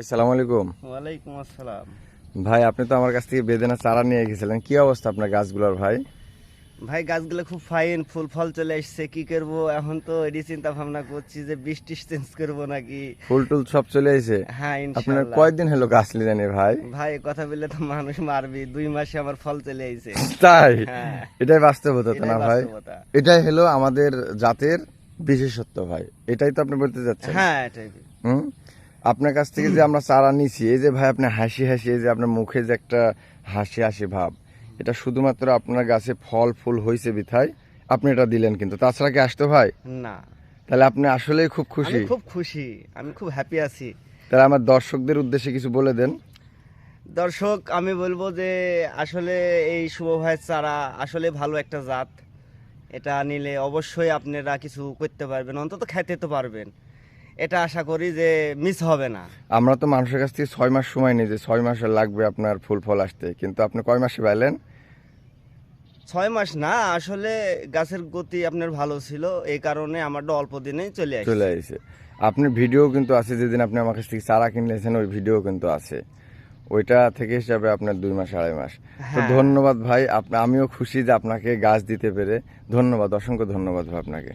আসসালামু আলাইকুম। ওয়ালাইকুম আসসালাম। ভাই, আপনি তো আমার কাছ থেকে বেদেনা চারা নিয়ে গেছিলেন, কি অবস্থা আপনার গাছগুলোর ভাই? ভাই গাছগুলো খুব ফাইন, ফুল ফল চলে আসছে। কি করব এখন, তো এডি চিন্তা ভাবনা করছি যে বৃষ্টি চেঞ্জ করবো নাকি। ফুল টুল সব চলে এসে? হ্যাঁ আপনার ইনশাল্লাহ। কয়দিন হলো গাছ নিলেন ভাই? ভাই কথা বললে তো মানুষ মারবি, 2 মাসে আমার ফল চলে আইছে। তাই? হ্যাঁ, এটাই বাস্তবতা তো এটাই না ভাই? বাস্তবতা। এটাই হলো আমাদের জাতের বিশেষত্ব ভাই, এটাই তো আপনি বলতে চাচ্ছেন। হ্যাঁ এটাই। হুম। আপনার কাছ থেকে যে আমরা চারা নিছি, এই যে ভাই আপনি হাসি হাসি, এই যে আপনার মুখে যে একটা হাসি হাসি ভাব, এটা শুধুমাত্র আপনার গাছে ফল ফুল হয়েছে বিথায় আপনি এটা দিলেন, কিন্তু তাছাড়া কি আসতো ভাই? না, তাহলে আপনি আসলেই খুব আমি খুশি। খুব খুশি, আমি খুব হ্যাপি আছি। তাহলে আমার দর্শকদের উদ্দেশ্যে কিছু বলে দেন। দর্শক, আমি বলবো যে আসলে এই শুভ ভাইয়ের চারা আসলে ভালো একটা জাত। এটা নিলে অবশ্যই আপনারা কিছু করতে পারবেন, অন্তত খেতে তো পারবেন। এটা আশা করি যে মিস হবে না। আমরা তো মানুষের কাছ থেকে 6 মাস সময় নিই, যে 6 মাস লাগবে আপনার ফুল ফল আসতে, কিন্তু আপনি কয় মাসে পাইলেন? 6 মাস না, আসলে গাছের গতি আপনার ভালো ছিল, এই কারণে আমারটা অল্প দিনেই চলে চলে আসছে। আসছে। আপনার ভিডিও কিন্তু আছে, যেদিন আপনি আমার কাছ থেকে চারা কিনলেছেন ওই ভিডিও কিন্তু আছে। ওইটা থেকে হিসাবে আপনার 2 মাস 2.5 মাস। তো হ্যাঁ। ধন্যবাদ ভাই, আমিও খুশি যে আপনাকে গাছ দিতে পেরে। ধন্যবাদ, অসংখ্য ধন্যবাদ ভাই আপনাকে।